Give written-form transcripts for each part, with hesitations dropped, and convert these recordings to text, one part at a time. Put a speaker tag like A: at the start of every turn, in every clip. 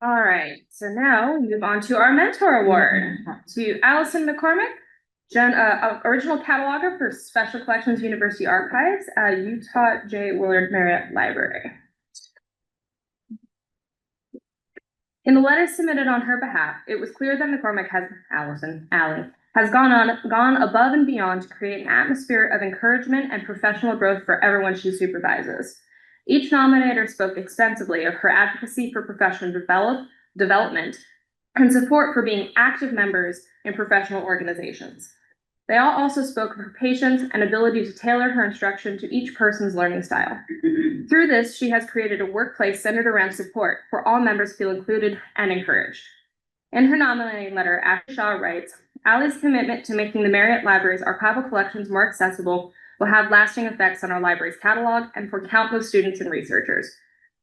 A: All right, so now we move on to our Mentor Award to Allison McCormick, original cataloger for Special Collections University Archives at Utah J. Willard Marriott Library. In the letter submitted on her behalf, it was clear that McCormick has gone above and beyond to create an atmosphere of encouragement and professional growth for everyone she supervises. Each nominator spoke extensively of her advocacy for professional development and support for being active members in professional organizations. They all also spoke of her patience and ability to tailor her instruction to each person's learning style. Through this, she has created a workplace centered around support where all members feel included and encouraged. In her nominating letter, Ashley Shaw writes, Allie's commitment to making the Marriott Library's archival collections more accessible will have lasting effects on our library's catalog and for countless students and researchers.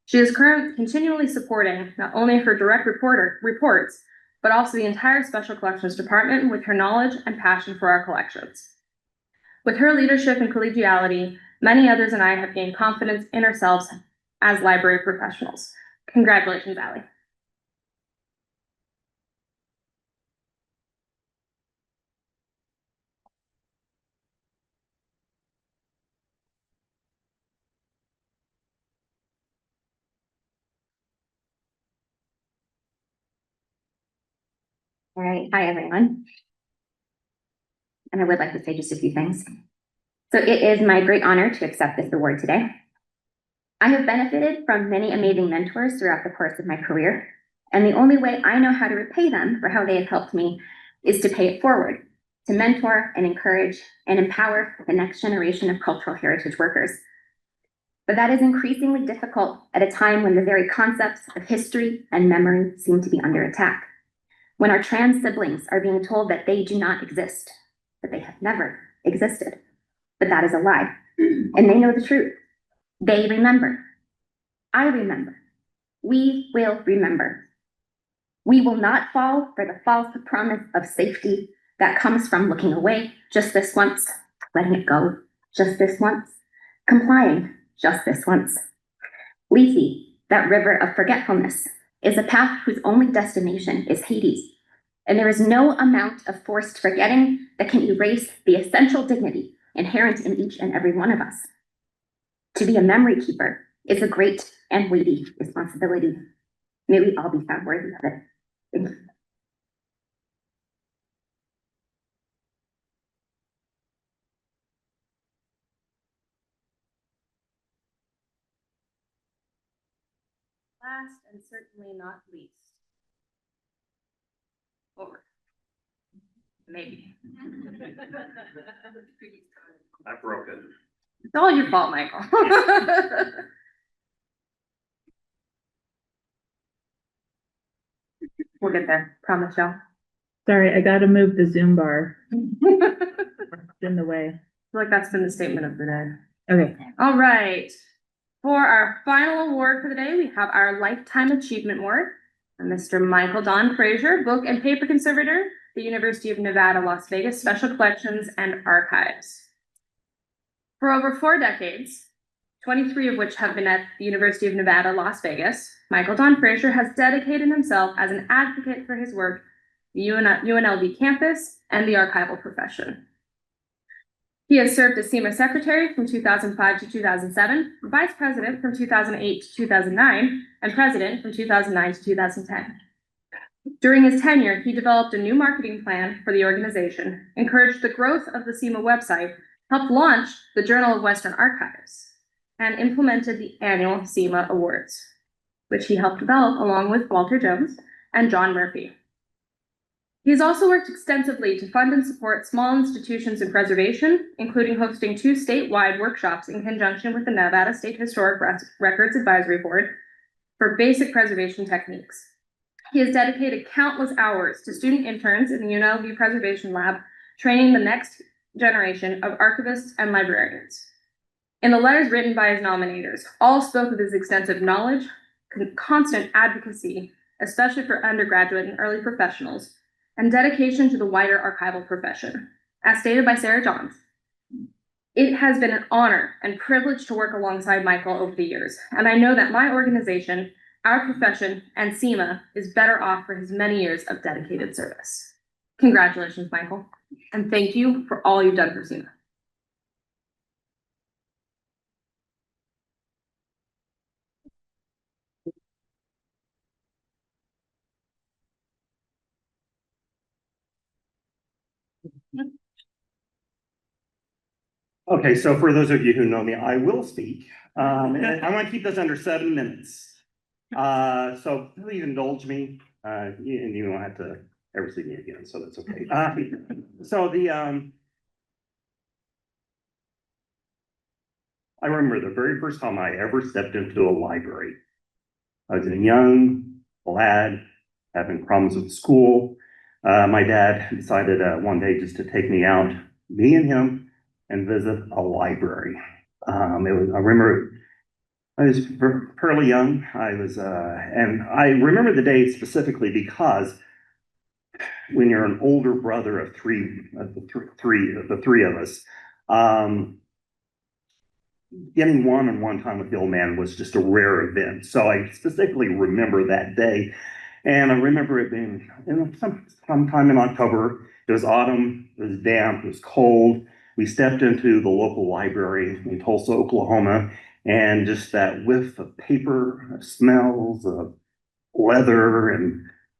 A: She is currently continually supporting not only her direct reports, but also the entire Special Collections Department with her knowledge and passion for our collections. With her leadership and collegiality, many others and I have gained confidence in ourselves as library professionals. Congratulations, Allie.
B: All right, hi everyone. And I would like to say just a few things. So it is my great honor to accept this award today. I have benefited from many amazing mentors throughout the course of my career, and the only way I know how to repay them for how they have helped me is to pay it forward, to mentor and encourage and empower the next generation of cultural heritage workers. But that is increasingly difficult at a time when the very concepts of history and memory seem to be under attack. When our trans siblings are being told that they do not exist, that they have never existed, but that is a lie, and they know the truth. They remember. I remember. We will remember. We will not fall for the false promise of safety that comes from looking away just this once, letting it go just this once, complying just this once. Leafy, that river of forgetfulness, is a path whose only destination is Hades, and there is no amount of forced forgetting that can erase the essential dignity inherent in each and every one of us. To be a memory keeper is a great and weighty responsibility. May we all be found worthy of it. Thank you.
A: Last and certainly not least. Or maybe.
C: I broke it.
A: It's all your fault, Michael. We'll get there, promise y'all.
D: Sorry, I gotta move the Zoom bar. It's in the way.
A: I feel like that's been the statement of the day.
D: Okay.
A: All right. For our final award for the day, we have our Lifetime Achievement Award for Mr. Michael Don Fraser, Book and Paper Conservator, the University of Nevada, Las Vegas Special Collections and Archives. For over 4 decades, 23 of which have been at the University of Nevada, Las Vegas, Michael Don Fraser has dedicated himself as an advocate for his work, the UNLV campus, and the archival profession. He has served as CIMA Secretary from 2005 to 2007, Vice President from 2008 to 2009, and President from 2009 to 2010. During his tenure, he developed a new marketing plan for the organization, encouraged the growth of the CIMA website, helped launch the Journal of Western Archives, and implemented the annual CIMA Awards, which he helped develop along with Walter Jones and John Murphy. He has also worked extensively to fund and support small institutions in preservation, including hosting 2 statewide workshops in conjunction with the Nevada State Historic Records Advisory Board for basic preservation techniques. He has dedicated countless hours to student interns in the UNLV Preservation Lab, training the next generation of archivists and librarians. In the letters written by his nominators, all spoke of his extensive knowledge, constant advocacy, especially for undergraduate and early professionals, and dedication to the wider archival profession. As stated by Sarah Johns, it has been an honor and privilege to work alongside Michael over the years, and I know that my organization our profession, and CIMA is better off for his many years of dedicated service. Congratulations, Michael, and thank you for all you've done for CIMA.
C: Okay, so for those of you who know me, I will speak. And I want to keep this under 7 minutes. So please indulge me, and you don't have to ever see me again, so that's okay. I remember the very first time I ever stepped into a library. I was a young lad having problems with school. My dad decided one day just to take me out, me and him, and visit a library. I remember I was fairly young. And I remember the day specifically because when you're an older brother of the three of us, getting one-on-one time with the old man was just a rare event. So I specifically remember that day. And I remember it being sometime in October. It was autumn, it was damp, it was cold. We stepped into the local library in Tulsa, Oklahoma, and just that whiff of paper, smells of leather,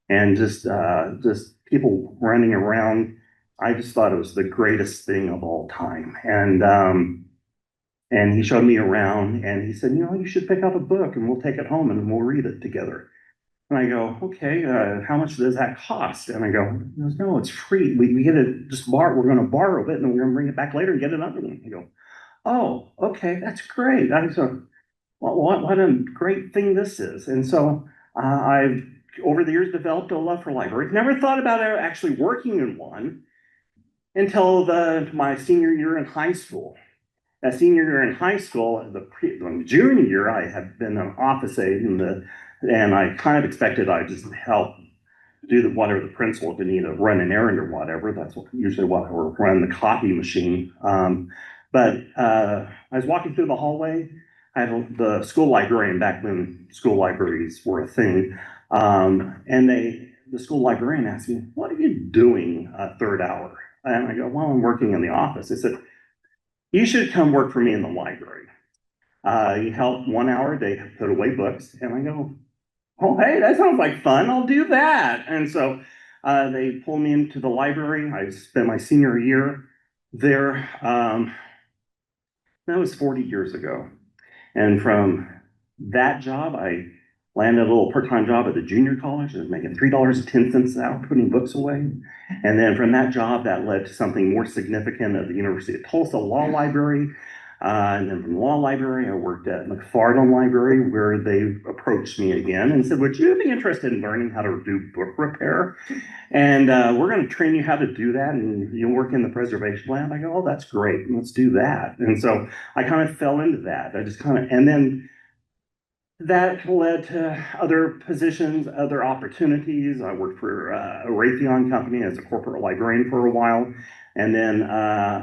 C: and just people running around. I just thought it was the greatest thing of all time. And he showed me around, and he said, you should pick up a book, and we'll take it home, and we'll read it together. And I go, okay, how much does that cost? And I go, no, it's free. We get it, we're going to borrow it, and then we're going to bring it back later and get another one. I go, oh, okay, that's great. I said, what a great thing this is. And so I've, over the years, developed a love for libraries. Never thought about actually working in one until my senior year in high school. That senior year in high school, the junior year, I had been an office aide, and I kind of expected I'd just help do whatever the principal would need to run an errand or whatever. That's usually what I would run the copy machine. But I was walking through the hallway. I had the school librarian back when school libraries were a thing. And the school librarian asked me, what are you doing third hour? And I go, well, I'm working in the office. They said, you should come work for me in the library. You help 1 hour a day, put away books. And I go, oh, hey, that sounds like fun. I'll do that. And so they pulled me into the library. I spent my senior year there. That was 40 years ago. And from that job, I landed a little part-time job at the junior college. I was making $3.10 an hour putting books away. And then from that job, that led to something more significant at the University of Tulsa Law Library. And then from the law library, I worked at McFarland Library, where they approached me again and said, would you be interested in learning how to do book repair? And we're going to train you how to do that, and you'll work in the preservation lab. I go, oh, that's great. Let's do that. And so I kind of fell into that. And then that led to other positions, other opportunities. I worked for a Raytheon company as a corporate librarian for a while. And then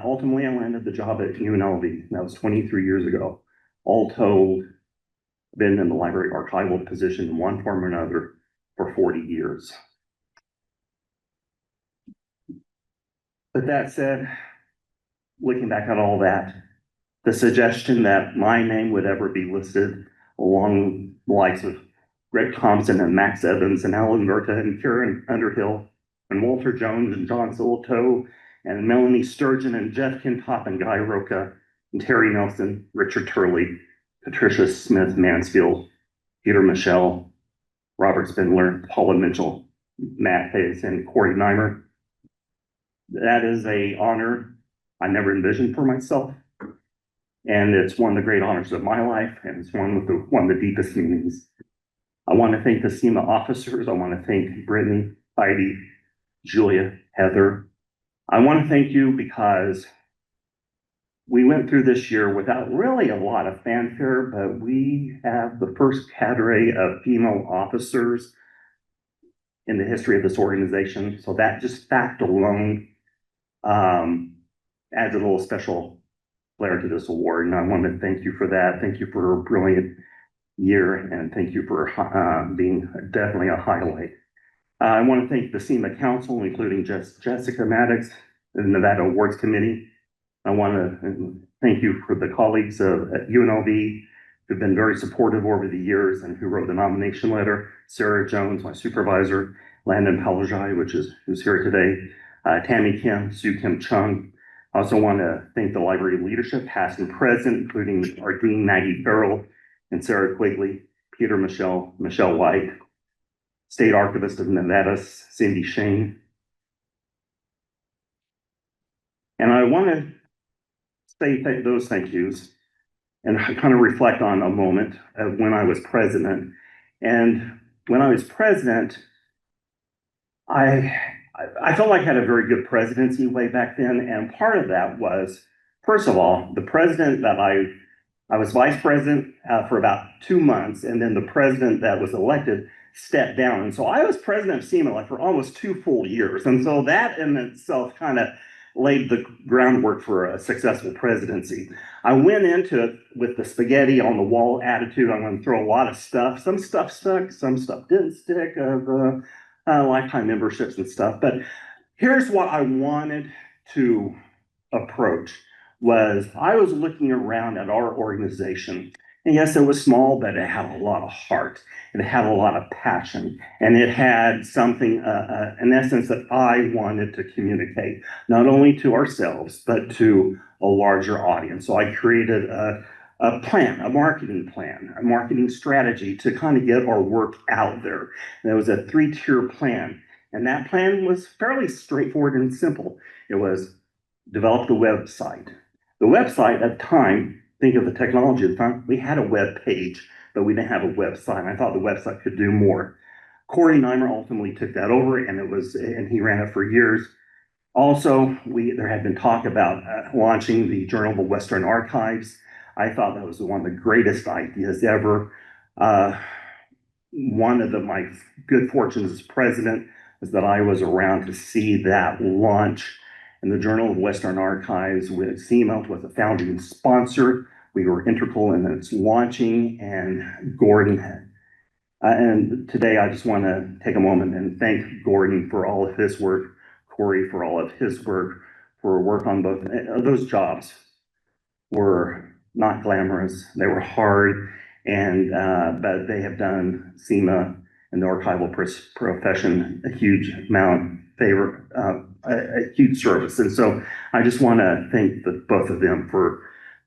C: ultimately I landed the job at UNLV. That was 23 years ago. All told, been in the library archival position in one form or another for 40 years. But that said, looking back at all that, the suggestion that my name would ever be listed along the likes of Greg Thompson and Max Evans and Alan Verta and Karen Underhill and Walter Jones and John Silito and Melanie Sturgeon and Jeff Kintop and Guy Roca and Terry Nelson, Richard Turley, Patricia Smith Mansfield, Peter Michelle, Robert Spindler, Paula Mitchell, Matt Hayes, and Corey Neimer. That is an honor I never envisioned for myself. And it's one of the great honors of my life, and it's one of the deepest meanings. I want to thank the CIMA officers. I want to thank Brittany, Heidi, Julia, Heather. I want to thank you because we went through this year without really a lot of fanfare, but we have the first cadre of female officers in the history of this organization. So that just fact alone adds a little special flair to this award, and I want to thank you for that. Thank you for a brilliant year, and thank you for being definitely a highlight. I want to thank the CIMA Council, including Jessica Maddox, the Nevada Awards Committee. I want to thank you for the colleagues at UNLV who've been very supportive over the years and who wrote the nomination letter. Sarah Jones, my supervisor, Landon Palajai, who's here today, Tammy Kim, Sue Kim Chung. I also want to thank the library leadership, past and present, including our Dean Maggie Farrell and Sarah Quigley, Peter Michelle White, State Archivist of Nevada, Cindy Shane. And I want to say those thank yous and kind of reflect on a moment of when I was president. And when I was president, I felt like I had a very good presidency way back then. And part of that was, first of all, the president that I was vice president for about 2 months, and then the president that was elected stepped down. And so I was president of CIMA like for almost 2 full years. And so that in itself kind of laid the groundwork for a successful presidency. I went into it with the spaghetti on the wall attitude. I'm going to throw a lot of stuff. Some stuff stuck, some stuff didn't stick, of lifetime memberships and stuff. But here's what I wanted to approach was I was looking around at our organization. And yes, it was small, but it had a lot of heart. It had a lot of passion. And it had something, in essence, that I wanted to communicate, not only to ourselves, but to a larger audience. So I created a plan, a marketing strategy to kind of get our work out there. And it was a 3-tier plan. And that plan was fairly straightforward and simple. It was develop the website. The website at the time, think of the technology at the time, we had a web page, but we didn't have a website. And I thought the website could do more. Corey Neimer ultimately took that over, and he ran it for years. Also, there had been talk about launching the Journal of the Western Archives. I thought that was one of the greatest ideas ever. One of my good fortunes as president was that I was around to see that launch. And the Journal of Western Archives with CIMA was a founding sponsor. We were integral in its launching, and Gordon had. And today I just want to take a moment and thank Gordon for all of his work, Corey for all of his work, for work on both. Those jobs were not glamorous, they were hard, and but they have done CIMA and the archival profession a huge amount a huge service. And so I just want to thank both of them for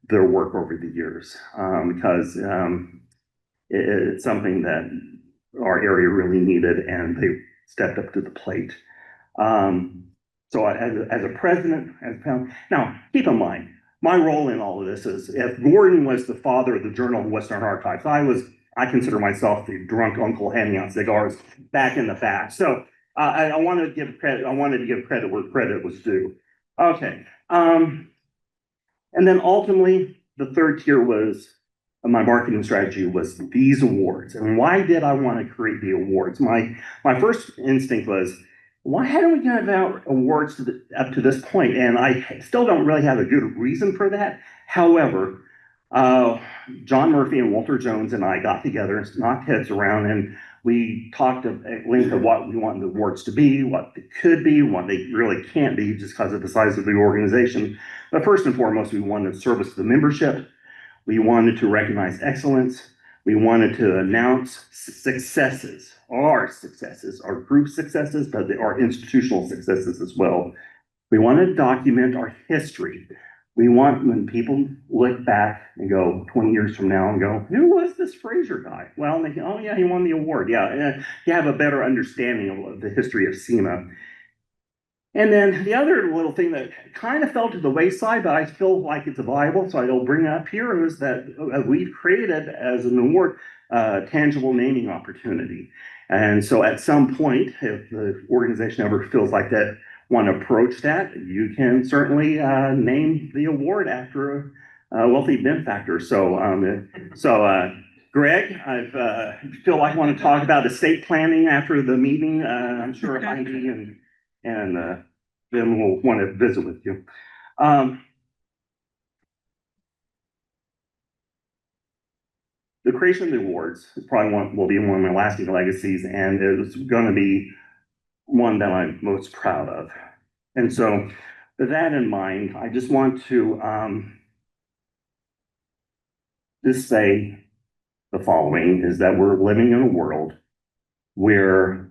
C: their work over the years, because it's something that our area really needed, and they stepped up to the plate. So as a president, now keep in mind, my role in all of this is, if Gordon was the father of the Journal of Western Archives, I consider myself the drunk uncle handing out cigars back in the back. So I wanted to give credit. I wanted to give credit where credit was due. Okay. And then ultimately, the 3rd tier was my marketing strategy was these awards. And why did I want to create the awards? My first instinct was, why hadn't we given out awards up to this point? And I still don't really have a good reason for that. However, John Murphy and Walter Jones and I got together and knocked heads around, and we talked at length of what we want the awards to be, what they could be, what they really can't be, just because of the size of the organization. But first and foremost, we wanted service to the membership. We wanted to recognize excellence. We wanted to announce successes, our group successes, but our institutional successes as well. We want to document our history. We want, when people look back and go 20 years from now and go, who was this Fraser guy? Well, they go, oh yeah, he won the award. Yeah, you have a better understanding of the history of CIMA. And then the other little thing that kind of fell to the wayside, but I feel like it's viable, so I'll bring it up here, is that we've created as an award tangible naming opportunity. And so at some point, if the organization ever feels like that, want to approach that, you can certainly name the award after a wealthy benefactor. So, Greg, I feel like I want to talk about estate planning after the meeting. I'm sure Heidi and then we'll want to visit with you. the creation of the awards is probably will be one of my lasting legacies, and it's going to be one that I'm most proud of. And so, with that in mind, I just want to just say the following: is that we're living in a world where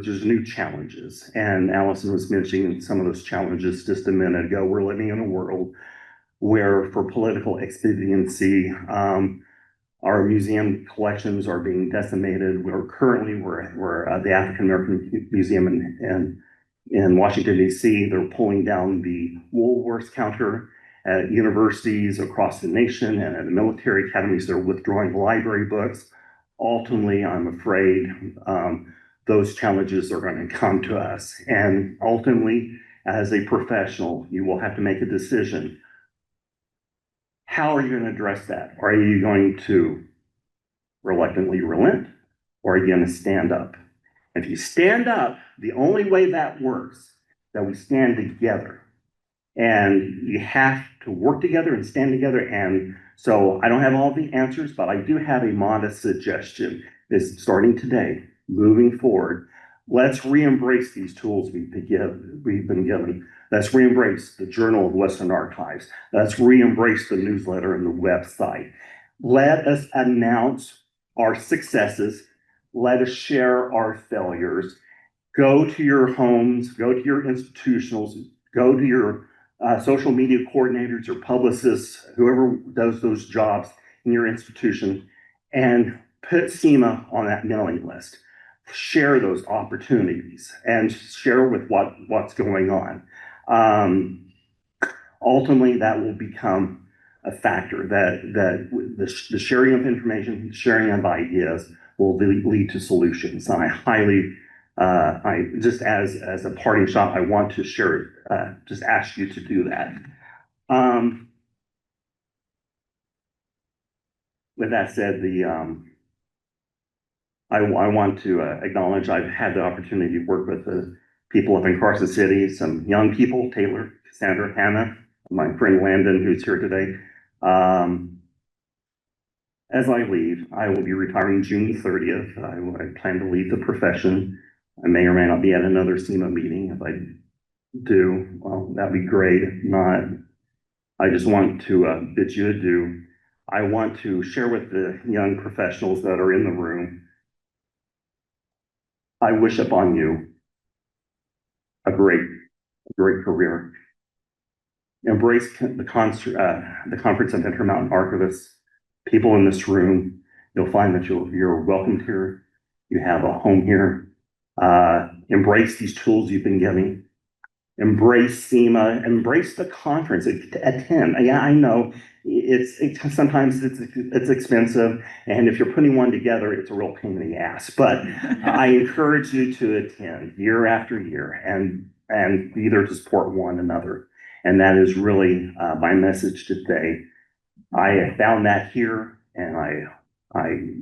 C: there's new challenges, and Allison was mentioning some of those challenges just a minute ago. We're living in a world where, for political expediency, our museum collections are being decimated. We're the African American Museum in Washington, D.C. They're pulling down the Woolworths counter at universities across the nation, and at the military academies, they're withdrawing library books. Ultimately, I'm afraid those challenges are going to come to us. And ultimately, as a professional, you will have to make a decision. How are you going to address that? Are you going to reluctantly relent, or are you going to stand up? If you stand up, the only way that works, that we stand together. And you have to work together and stand together. And so I don't have all the answers, but I do have a modest suggestion. Is starting today, moving forward, let's re-embrace these tools we've been given. Let's re-embrace the Journal of Western Archives. Let's re-embrace the newsletter and the website. Let us announce our successes. Let us share our failures. Go to your homes, go to your institutionals, go to your social media coordinators or publicists, whoever does those jobs in your institution, and put CIMA on that mailing list. Share those opportunities and share with what's going on. Ultimately, that will become a factor that the sharing of information, sharing of ideas will lead to solutions. And I highly, I just as a parting shot, I want to share, just ask you to do that. With that said, I want to acknowledge I've had the opportunity to work with the people up in Carson City, some young people, Taylor, Cassandra, Hannah, my friend Landon, who's here today. As I leave, I will be retiring June 30th. I plan to leave the profession. I may or may not be at another CIMA meeting. If I do, well, that'd be great. If not, I just want to bid you adieu. I want to share with the young professionals that are in the room. I wish upon you a great career. Embrace the Conference of Intermountain Archivists. People in this room, you'll find that you're welcomed here. You have a home here. Embrace these tools you've been given. Embrace CIMA. Embrace the conference. Attend. Yeah, I know sometimes it's expensive, and if you're putting one together, it's a real pain in the ass. But I encourage you to attend year after year and be there to support one another. And that is really my message today. I have found that here, and I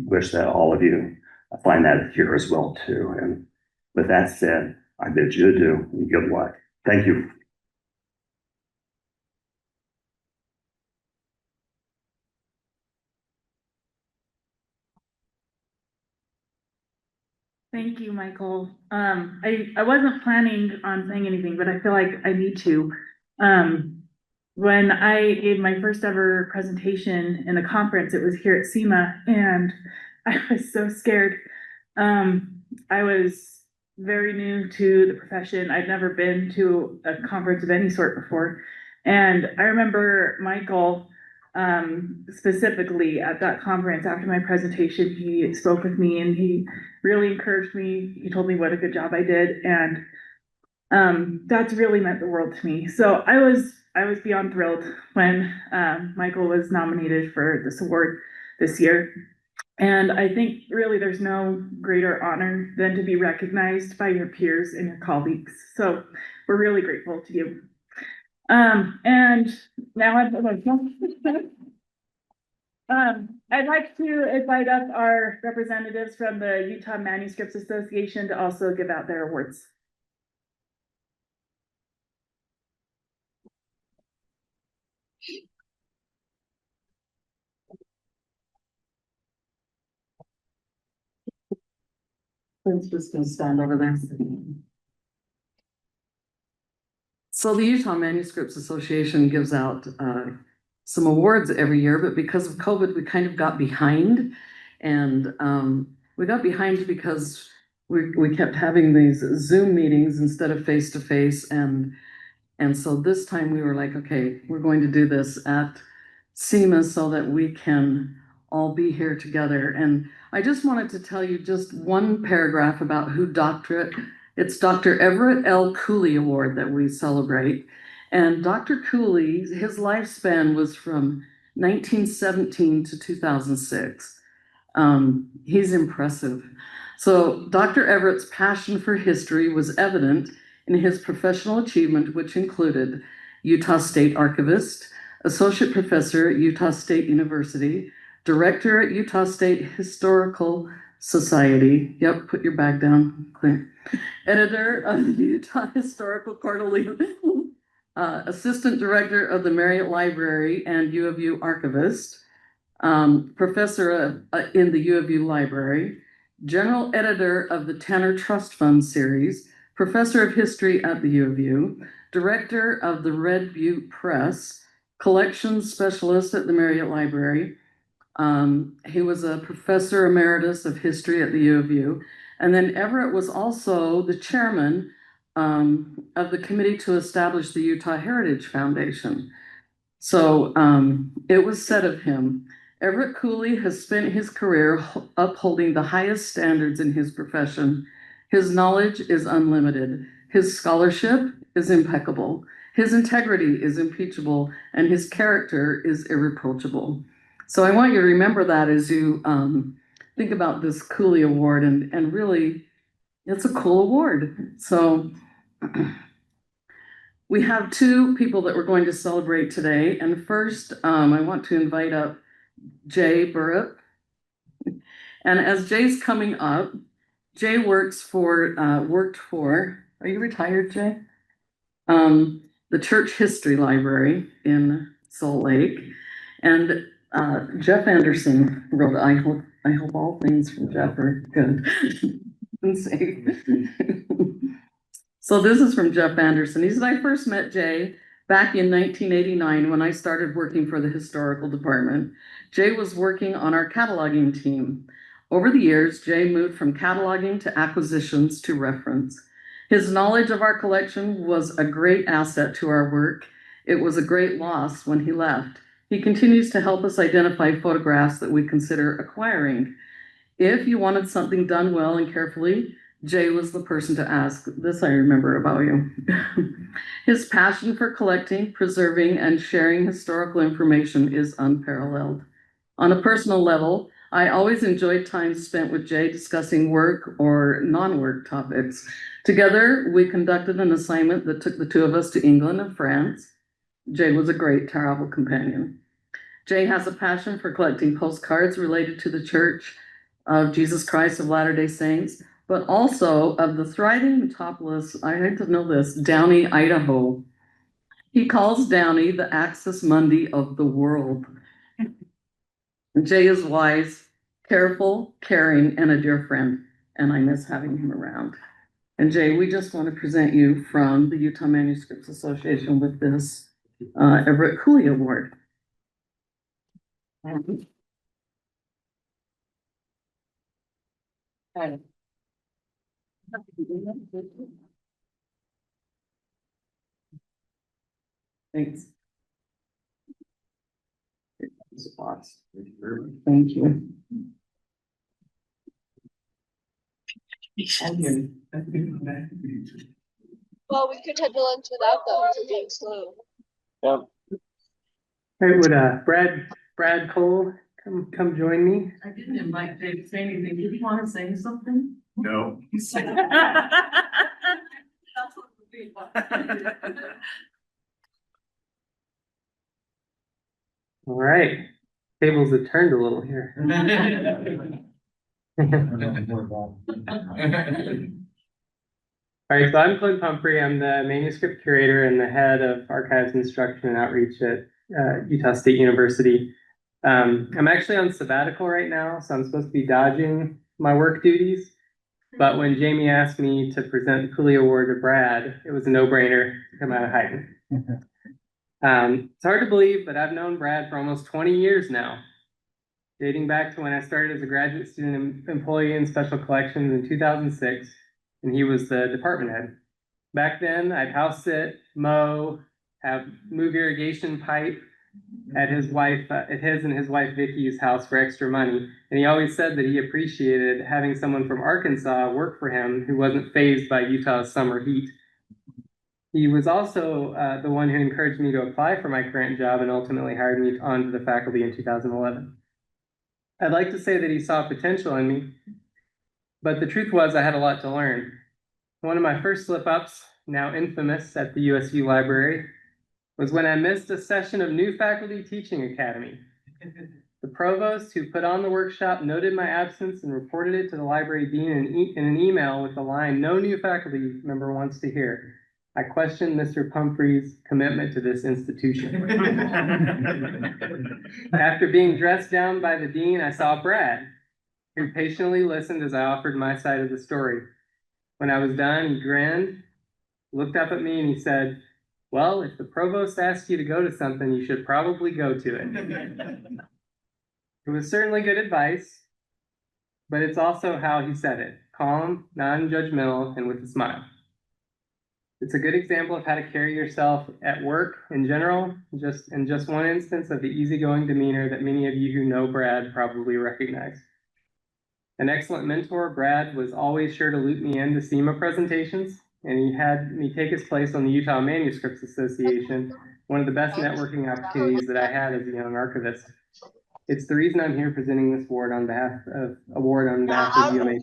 C: wish that all of you find that here as well too. And with that said, I bid you adieu and good luck. Thank you.
D: Thank you, Michael. I wasn't planning on saying anything, but I feel like I need to. When I gave my first ever presentation in a conference, it was here at CIMA, and I was so scared. I was very new to the profession. I'd never been to a conference of any sort before. And I remember Michael, specifically at that conference after my presentation, he spoke with me and he really encouraged me. He told me what a good job I did. And that's really meant the world to me. So I was beyond thrilled when Michael was nominated for this award this year. And I think really there's no greater honor than to be recognized by your peers and your colleagues. So we're really grateful to you. And now I'd like to invite up our representatives from the Utah Manuscripts Association to also give out their awards.
E: Clint's just gonna stand over there. So the Utah Manuscripts Association gives out some awards every year, but because of COVID, we kind of got behind. And we got behind because we kept having these Zoom meetings instead of face-to-face. And so this time we were like, okay, we're going to do this at CIMA so that we can all be here together. And I just wanted to tell you just one paragraph about who it's Dr. Everett L. Cooley Award that we celebrate. And Dr. Cooley, his lifespan was from 1917 to 2006. He's impressive. So Dr. Everett's passion for history was evident in his professional achievement, which included Utah State Archivist, Associate Professor at Utah State University, Director at Utah State Historical Society. Yep, put your bag down, Clint. Editor of the Utah Historical Quarterly, Assistant Director of the Marriott Library and U of U Archivist, Professor in the U of U Library, General Editor of the Tanner Trust Fund Series, Professor of History at the U of U, Director of the Red Butte Press, Collections Specialist at the Marriott Library. He was a Professor Emeritus of History at the U of U. And then Everett was also the chairman of the committee to establish the Utah Heritage Foundation. So it was said of him, Everett Cooley has spent his career upholding the highest standards in his profession. His knowledge is unlimited. His scholarship is impeccable. His integrity is impeachable, and his character is irreproachable. So I want you to remember that as you think about this Cooley Award, and really, it's a cool award. So we have two people that we're going to celebrate today. And first, I want to invite up Jay Burrup. And as Jay's coming up, Jay worked for, are you retired, Jay? The Church History Library in Salt Lake. And Jeff Anderson wrote, I hope all things from Jeff are good and safe. So this is from Jeff Anderson. He said, I first met Jay back in 1989 when I started working for the historical department. Jay was working on our cataloging team. Over the years, Jay moved from cataloging to acquisitions to reference. His knowledge of our collection was a great asset to our work. It was a great loss when he left. He continues to help us identify photographs that we consider acquiring. If you wanted something done well and carefully, Jay was the person to ask. This I remember about you. His passion for collecting, preserving, and sharing historical information is unparalleled. On a personal level, I always enjoyed time spent with Jay discussing work or non-work topics. Together, we conducted an assignment that took the two of us to England and France. Jay was a great travel companion. Jay has a passion for collecting postcards related to the Church of Jesus Christ of Latter-day Saints, but also of the thriving metropolis, I had to know this, Downey, Idaho. He calls Downey the Axis Mundi of the world. Jay is wise, careful, caring, and a dear friend, and I miss having him around. And Jay, we just want to present you from the Utah Manuscripts Association with this Everett Cooley Award. Thanks. Thank you.
F: Well, we could have lunch without them for being slow.
G: All right, would Brad Cole come join me?
E: I didn't invite Dave to say anything. Did you want to say something?
H: No.
G: All right, tables have turned a little here. All right, so I'm Clint Pumphrey. I'm the manuscript curator and the head of archives instruction and outreach at Utah State University. I'm actually on sabbatical right now, so I'm supposed to be dodging my work duties. But when Jamie asked me to present the Cooley Award to Brad, it was a no-brainer to come out of hiding. It's hard to believe, but I've known Brad for almost 20 years now, dating back to when I started as a graduate student employee in special collections in 2006, and he was the department head. Back then, I'd house sit, mow, move irrigation pipe at his and his wife Vicky's house for extra money. And he always said that he appreciated having someone from Arkansas work for him who wasn't fazed by Utah's summer heat. He was also the one who encouraged me to apply for my current job and ultimately hired me onto the faculty in 2011. I'd like to say that he saw potential in me, but the truth was I had a lot to learn. One of my first slip-ups, now infamous at the USU library, was when I missed a session of New Faculty Teaching Academy. The provost who put on the workshop noted my absence and reported it to the library dean in an email with the line, "No new faculty member wants to hear." I questioned Mr. Pumphrey's commitment to this institution. After being dressed down by the dean, I saw Brad, who patiently listened as I offered my side of the story. When I was done, he grinned, looked up at me, and he said, "Well, if the provost asks you to go to something, you should probably go to it." It was certainly good advice, but it's also how he said it, calm, non-judgmental, and with a smile. It's a good example of how to carry yourself at work in general, just one instance of the easygoing demeanor that many of you who know Brad probably recognize. An excellent mentor, Brad was always sure to loop me into CIMA presentations, and he had me take his place on the Utah Manuscripts Association, one of the best networking opportunities that I had as a young archivist. It's the reason I'm here presenting this award on behalf of UMA.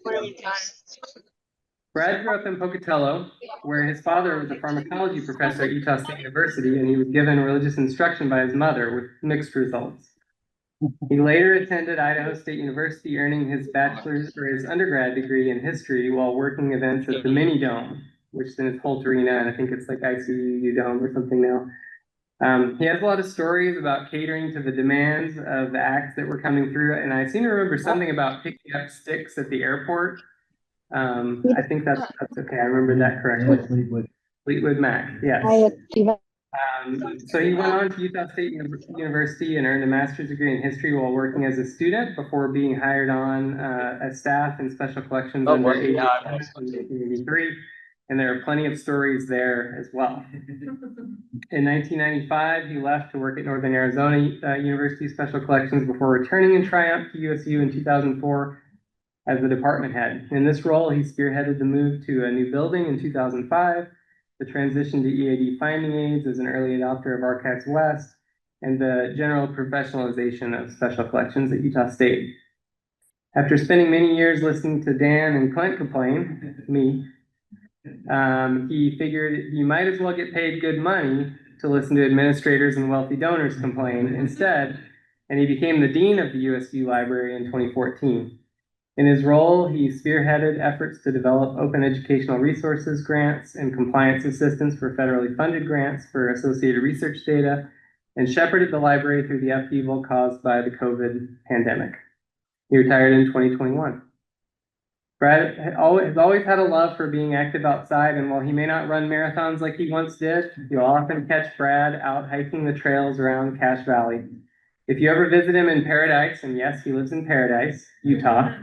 G: Brad grew up in Pocatello, where his father was a pharmacology professor at Utah State University, and he was given religious instruction by his mother with mixed results. He later attended Idaho State University, earning his bachelor's or his undergrad degree in history while working events at the Mini Dome, which then is Holt Arena, and I think it's like ICU Dome or something now. He has a lot of stories about catering to the demands of the acts that were coming through, and I seem to remember something about picking up sticks at the airport. I think that's okay. I remember that correctly. Fleetwood Mac, yes. So he went on to Utah State University and earned a master's degree in history while working as a student before being hired on as staff in special collections under in 1983. And there are plenty of stories there as well. In 1995, he left to work at Northern Arizona University Special Collections before returning in triumph to USU in 2004 as the department head. In this role, he spearheaded the move to a new building in 2005, the transition to EAD finding aids as an early adopter of Archives West, and the general professionalization of special collections at Utah State. After spending many years listening to Dan and Clint complain, he figured you might as well get paid good money to listen to administrators and wealthy donors complain instead, and he became the dean of the USU Library in 2014. In his role, he spearheaded efforts to develop open educational resources grants and compliance assistance for federally funded grants for associated research data, and shepherded the library through the upheaval caused by the COVID pandemic. He retired in 2021. Brad has always had a love for being active outside, and while he may not run marathons like he once did, you'll often catch Brad out hiking the trails around Cache Valley. If you ever visit him in Paradise, and yes, he lives in Paradise, Utah,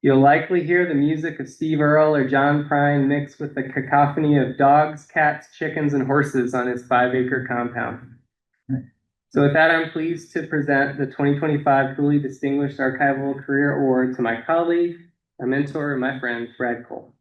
G: you'll likely hear the music of Steve Earle or John Prine mixed with the cacophony of dogs, cats, chickens, and horses on his 5-acre compound. So with that, I'm pleased to present the 2025 Cooley Distinguished Archival Career Award to my colleague, my mentor, and my friend, Brad Cole.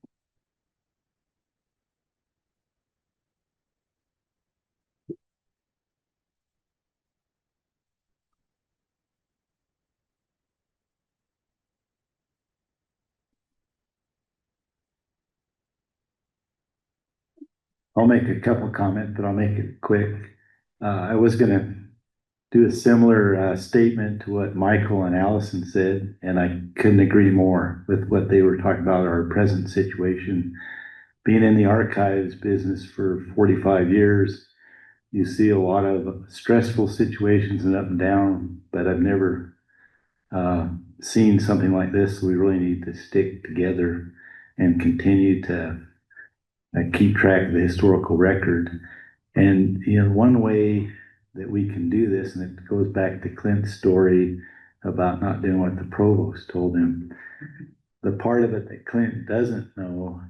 H: I'll make a couple of comments, but I'll make it quick. I was gonna do a similar statement to what Michael and Allison said, and I couldn't agree more with what they were talking about our present situation. Being in the archives business for 45 years, you see a lot of stressful situations and up and down, but I've never seen something like this. So we really need to stick together. and continue to keep track of the historical record. And, you know, one way that we can do this, and it goes back to Clint's story about not doing what the provost told him. The part of it that Clint doesn't know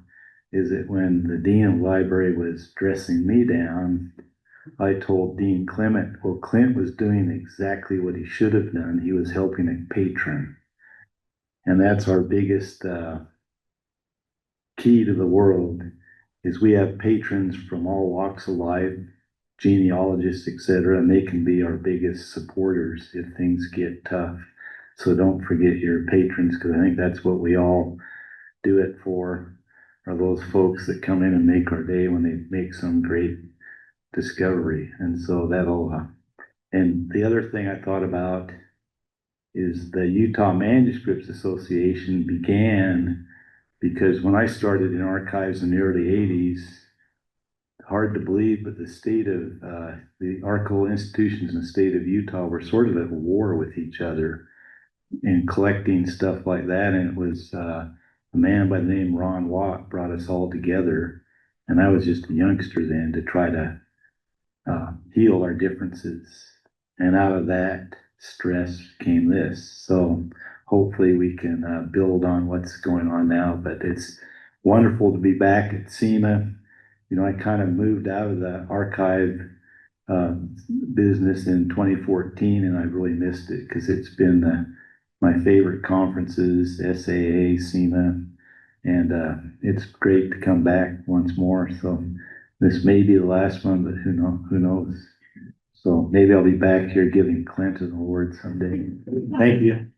H: is that when the dean of the library was dressing me down, I told Dean Clement, well, Clint was doing exactly what he should have done. He was helping a patron. And that's our biggest key to the world, is we have patrons from all walks of life, genealogists, etc., and they can be our biggest supporters if things get tough. So don't forget your patrons, because I think that's what we all do it for, are those folks that come in and make our day when they make some great discovery. And so that'll, and the other thing I thought about is the Utah Manuscripts Association began because when I started in archives in the early 80s, hard to believe, but the state of the archival institutions in the state of Utah were sort of at war with each other in collecting stuff like that. And it was a man by the name Ron Watt brought us all together. And I was just a youngster then to try to heal our differences. And out of that stress came this. So hopefully we can build on what's going on now, but it's wonderful to be back at CIMA. You know, I kind of moved out of the archive business in 2014, and I've really missed it because it's been my favorite conferences, SAA, CIMA, and it's great to come back once more. So this may be the last one, but who knows? So maybe I'll be back here giving Clint an award someday. Thank you.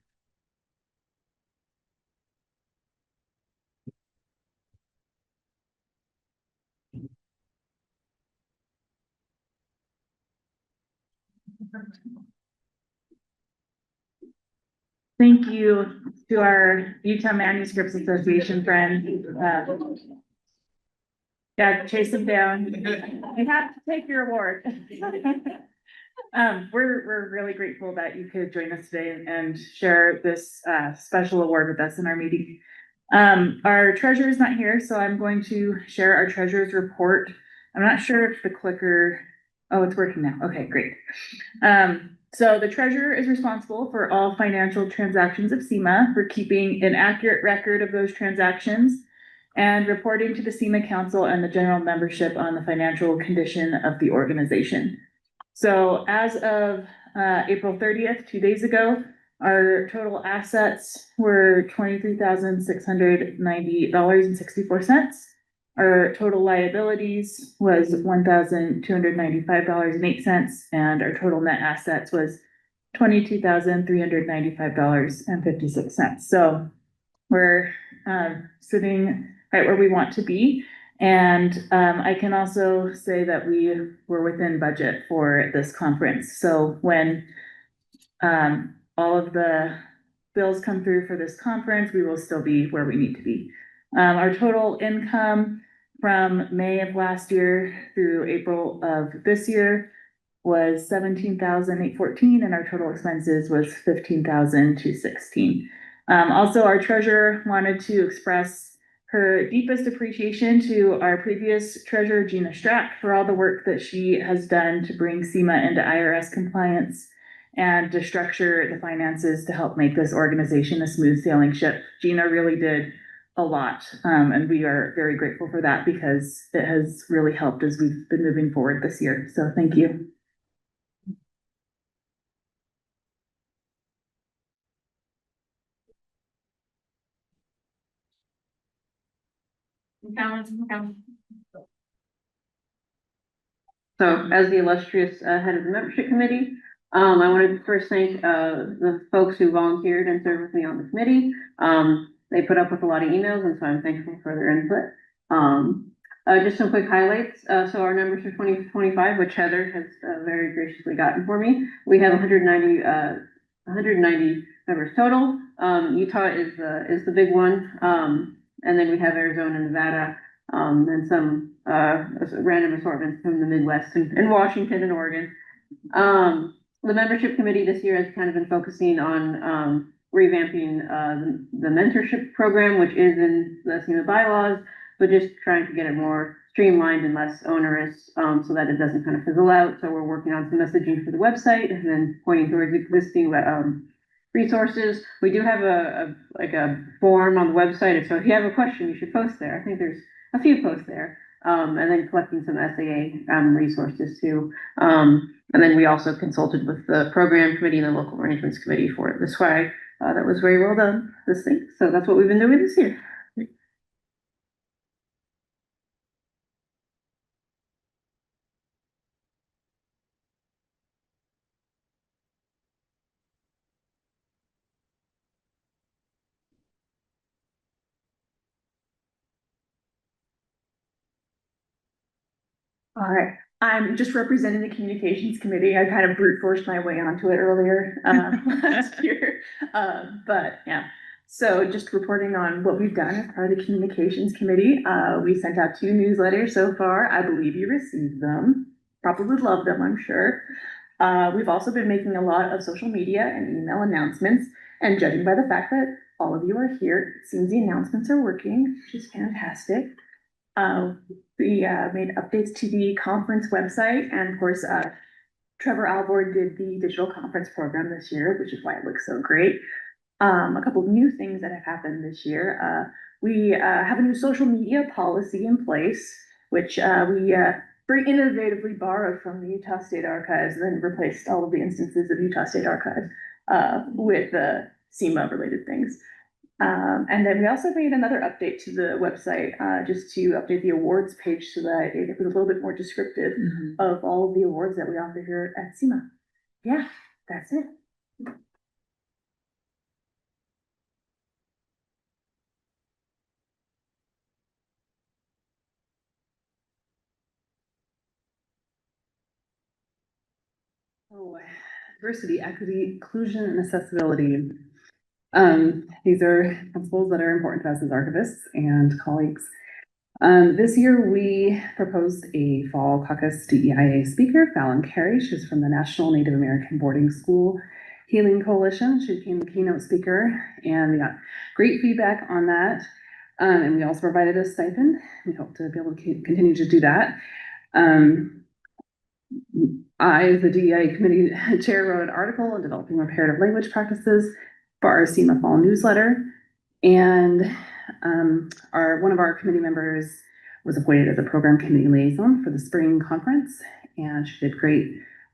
D: Thank you to our Utah Manuscripts Association friends. Yeah, chase them down. You have to take your award. We're really grateful that you could join us today and share this special award with us in our meeting. Our treasurer is not here, so I'm going to share our treasurer's report. I'm not sure if the clicker, oh, it's working now. Okay, great. So the treasurer is responsible for all financial transactions of CIMA, for keeping an accurate record of those transactions and reporting to the CIMA Council and the general membership on the financial condition of the organization. So as of April 30th, 2 days ago, our total assets were $23,690.64. Our total liabilities was $1,295.08, and our total net assets was $22,395.56. So we're sitting right where we want to be. And I can also say that we were within budget for this conference. So when all of the bills come through for this conference, we will still be where we need to be. Our total income from May of last year through April of this year was $17,814, and our total expenses was $15,216. Also, our treasurer wanted to express her deepest appreciation to our previous treasurer, Gina Strack, for all the work that she has done to bring CIMA into IRS compliance and to structure the finances to help make this organization a smooth sailing ship. Gina really did a lot, and we are very grateful for that because it has really helped as we've been moving forward this year. So thank you.
I: So as the illustrious head of the membership committee, I wanted to first thank the folks who volunteered and served with me on the committee. They put up with a lot of emails, and so I'm thankful for their input. Just some quick highlights. So our numbers for 2025, which Heather has very graciously gotten for me, we have 190 members total. Utah is the big one, and then we have Arizona, Nevada, and some random assortments from the Midwest and Washington and Oregon. The membership committee this year has kind of been focusing on revamping, the mentorship program, which is in the CIMA bylaws, but just trying to get it more streamlined and less onerous, so that it doesn't kind of fizzle out. So we're working on some messaging for the website and then pointing towards existing, resources. We do have a form on the website, so if you have a question, you should post there. I think there's a few posts there. And then collecting some SAA, resources too. And then we also consulted with the program committee and the local arrangements committee for the SWAG. That was very well done, this thing. So that's what we've been doing this year.
D: All right, I'm just representing the communications committee. I kind of brute forced my way onto it earlier, last year. But yeah, so just reporting on what we've done as part of the communications committee. We sent out 2 newsletters so far. I believe you received them. Probably love them, I'm sure. We've also been making a lot of social media and email announcements, and judging by the fact that all of you are here, it seems the announcements are working, which is fantastic. We made updates to the conference website, and of course, Trevor Alvord did the digital conference program this year, which is why it looks so great. A couple of new things that have happened this year. We have a new social media policy in place, which we very innovatively borrowed from the Utah State Archives, and then replaced all of the instances of Utah State Archives with CIMA related things. And then we also made another update to the website, just to update the awards page so that it was a little bit more descriptive of all of the awards that we offer here at CIMA. Yeah, that's it.
J: Oh, diversity, equity, inclusion, and accessibility. These are principles that are important to us as archivists and colleagues. This year, we proposed a fall caucus DEIA speaker, Fallon Carey. She's from the National Native American Boarding School Healing Coalition. She became the keynote speaker, and we got great feedback on that. And we also provided a stipend. We hope to be able to continue to do that. I, as the DEI committee chair, wrote an article on developing reparative language practices for our CIMA fall newsletter. And one of our committee members was appointed as a program committee liaison for the spring conference, and she did great,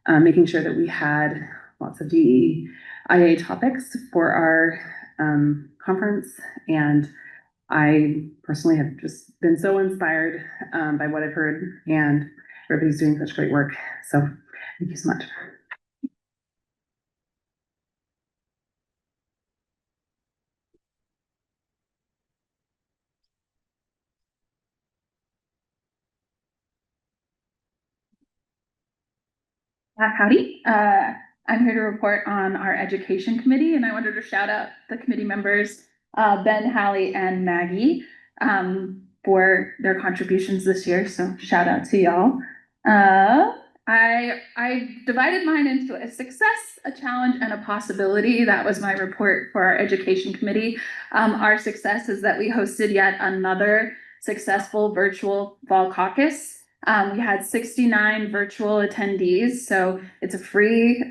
J: making sure that we had lots of DEIA topics for our conference. And I personally have just been so inspired by what I've heard, and everybody's doing such great work. So thank you so much.
D: Howdy. I'm here to report on our education committee, and I wanted to shout out the committee members, Ben, Hallie, and Maggie, for their contributions this year. So shout out to y'all. I divided mine into a success, a challenge, and a possibility. That was my report for our education committee. Our success is that we hosted yet another successful virtual fall caucus. We had 69 virtual attendees, so it's a free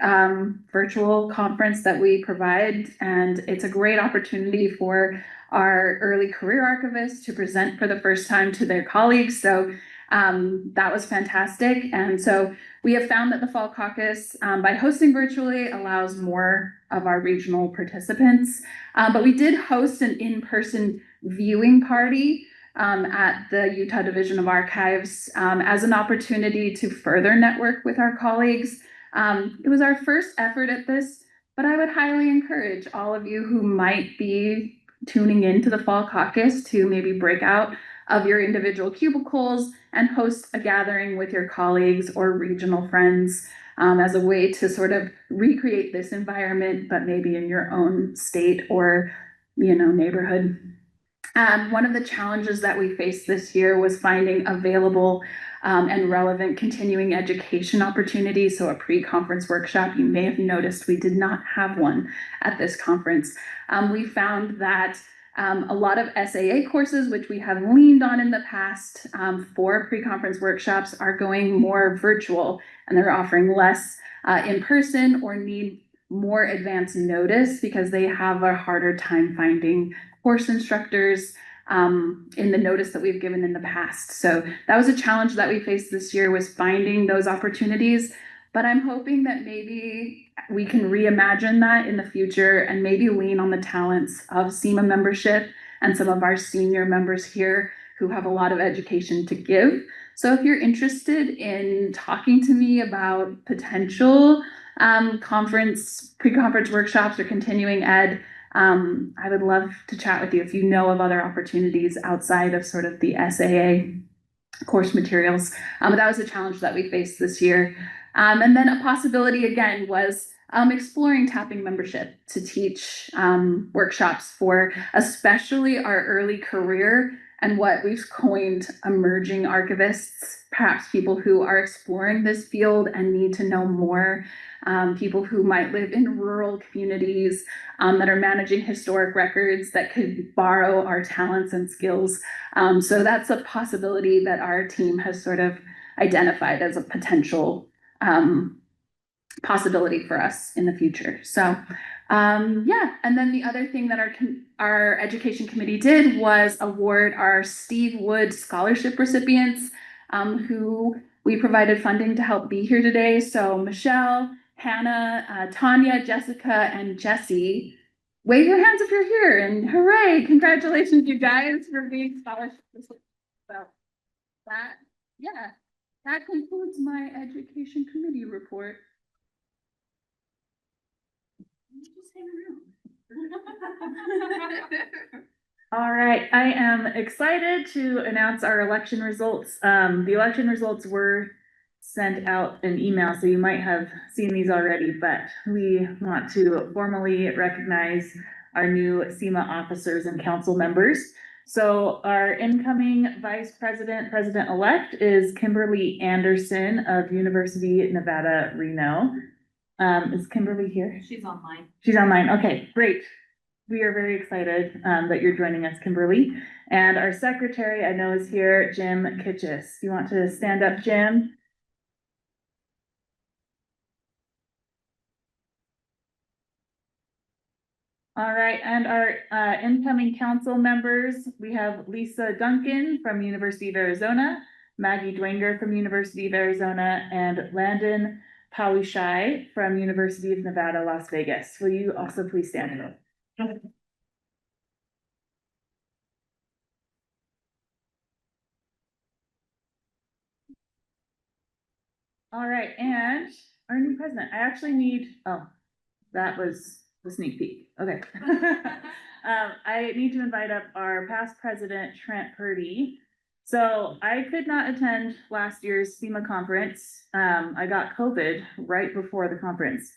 D: virtual conference that we provide, and it's a great opportunity for our early career archivists to present for the first time to their colleagues. So that was fantastic. And so we have found that the fall caucus, by hosting virtually, allows more of our regional participants. But we did host an in-person viewing party at the Utah Division of Archives as an opportunity to further network with our colleagues. It was our first effort at this, but I would highly encourage all of you who might be tuning into the fall caucus to maybe break out of your individual cubicles and host a gathering with your colleagues or regional friends as a way to sort of recreate this environment, but maybe in your own state or, neighborhood. One of the challenges that we faced this year was finding available
J: and relevant continuing education opportunities. So a pre-conference workshop, you may have noticed we did not have one at this conference. We found that a lot of SAA courses, which we have leaned on in the past for pre-conference workshops, are going more virtual, and they're offering less in person or need more advance notice because they have a harder time finding course instructors in the notice that we've given in the past. So that was a challenge that we faced this year, was finding those opportunities. But I'm hoping that maybe we can reimagine that in the future and maybe lean on the talents of CIMA membership and some of our senior members here who have a lot of education to give. So if you're interested in talking to me about potential pre-conference workshops or continuing ed, I would love to chat with you if you know of other opportunities outside of sort of the SAA course materials. But that was a challenge that we faced this year. And then a possibility again was exploring tapping membership to teach workshops for especially our early career and what we've coined emerging archivists, perhaps people who are exploring this field and need to know more, people who might live in rural communities that are managing historic records that could borrow our talents and skills. So that's a possibility that our team has sort of identified as a potential possibility for us in the future. So yeah, and then the other thing that our education committee did was award our Steve Wood scholarship recipients who we provided funding to help be here today. So Michelle, Hannah, Tanya, Jessica, and Jessie, wave your hands if you're here, and hooray, congratulations you guys for being scholarship recipients. So that, yeah, that concludes my education committee report. Just hang around.
D: All right, I am excited to announce our election results. The election results were sent out in email, so you might have seen these already, but we want to formally recognize our new CIMA officers and council members. So our incoming vice president, president-elect is Kimberly Anderson of University of Nevada, Reno. Is Kimberly here?
A: She's online.
D: She's online. Okay, great. We are very excited that you're joining us, Kimberly. And our secretary, I know, is here, Jim Kitchis. You want to stand up, Jim? All right, and our incoming council members, we have Lisa Duncan from University of Arizona, Maggie Dwanger from University of Arizona, and Landon Pawishai from University of Nevada, Las Vegas. Will you also please stand up? All right, and our new president, I actually need, oh, that was the sneak peek. Okay. I need to invite up our past president, Trent Purdy. So I could not attend last year's CIMA conference. I got COVID right before the conference.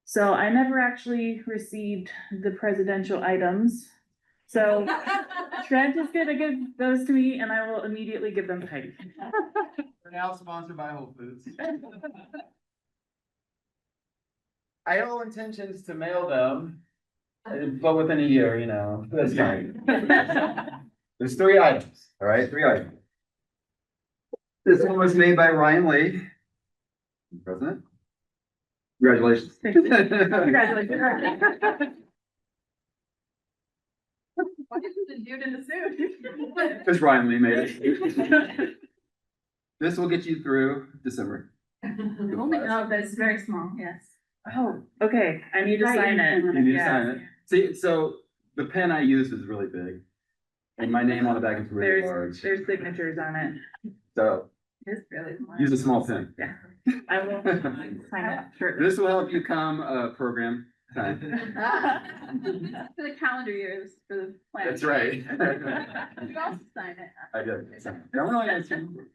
D: So I never actually received the presidential items. So Trent is gonna give those to me and I will immediately give them to Heidi.
K: We're now sponsored by Whole Foods. I have all intentions to mail them, but within a year, you know, that's fine. There's 3 items, all right, 3 items. This one was made by Ryan Lee, President. Congratulations.
D: Congratulations. Why isn't the dude in the suit?
K: Because Ryan Lee made it. This will get you through December.
J: Oh, that's very small, yes.
D: Oh, okay, I need to sign it.
K: You need to
D: Yeah.
K: sign it. See, so the pen I used is really big. And my name on the back is really large.
D: There's signatures on it.
K: So
J: It's really small.
K: use a small pen.
D: I will sign it shortly.
K: This will help you come program time.
J: For the calendar years, for the plan.
K: That's right.
J: You also sign it.
K: I did. I'm really answering.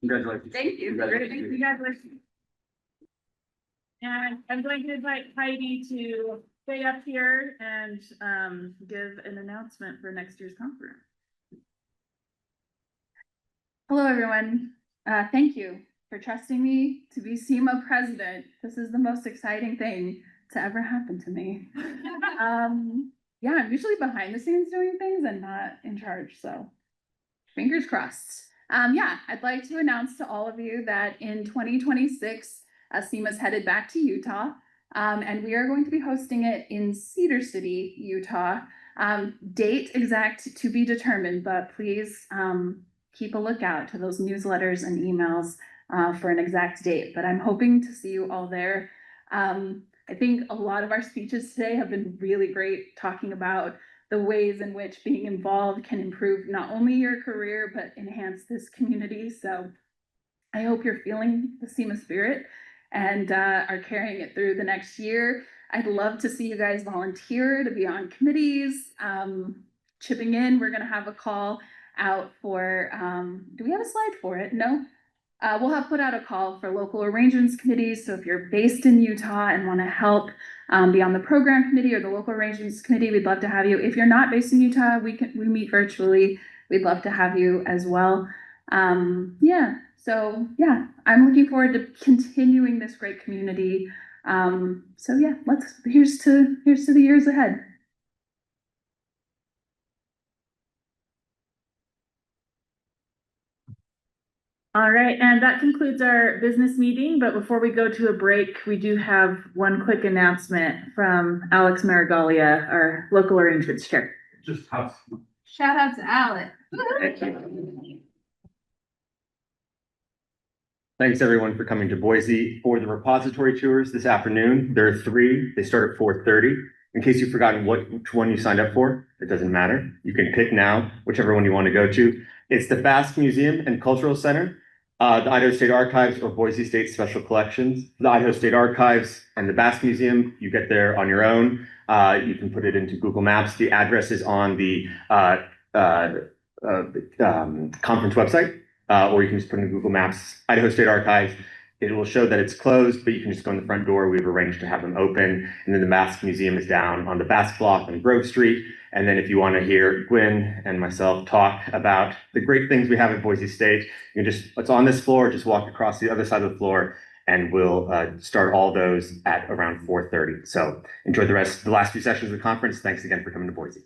K: Congratulations.
J: Thank you.
K: Congratulations.
D: Congratulations. And I'm going to invite Heidi to stay up here and give an announcement for next year's conference.
J: Hello, everyone. thank you for trusting me to be CIMA president. This is the most exciting thing to ever happen to me. Yeah, I'm usually behind the scenes doing things and not in charge, so fingers crossed. Yeah, I'd like to announce to all of you that in 2026, CIMA's headed back to Utah, and we are going to be hosting it in Cedar City, Utah. Date exact to be determined, but please keep a lookout to those newsletters and emails for an exact date, but I'm hoping to see you all there. I think a lot of our speeches today have been really great, talking about the ways in which being involved can improve not only your career, but enhance this community. So I hope you're feeling the CIMA spirit and are carrying it through the next year. I'd love to see you guys volunteer to be on committees, chipping in. We're gonna have a call out for, do we have a slide for it? No? We'll have put out a call for local arrangements committees. So if you're based in Utah and wanna help be on the program committee or the local arrangements committee, we'd love to have you. If you're not based in Utah, we meet virtually. We'd love to have you as well. So I'm looking forward to continuing this great community. So yeah, here's to the years ahead.
D: All right, and that concludes our business meeting, but before we go to a break, we do have one quick announcement from Alex Marigalia, our local arrangements chair.
C: Just house.
A: Shout out to Alex.
L: Thanks everyone for coming to Boise for the repository tours this afternoon. There are 3, they start at 4:30. In case you've forgotten which one you signed up for, it doesn't matter. You can pick now, whichever one you want to go to. It's the Basque Museum and Cultural Center, the Idaho State Archives, or Boise State Special Collections. The Idaho State Archives and the Basque Museum, you get there on your own. You can put it into Google Maps. The address is on the conference website. Or you can just put in Google Maps, Idaho State Archives. It will show that it's closed, but you can just go in the front door. We've arranged to have them open. And then the Basque Museum is down on the Basque Block on Grove Street. And then if you want to hear Gwen and myself talk about the great things we have at Boise State, you can it's on this floor, just walk across the other side of the floor, and we'll start all those at around 4:30. So enjoy the last few sessions of the conference. Thanks again for coming to Boise.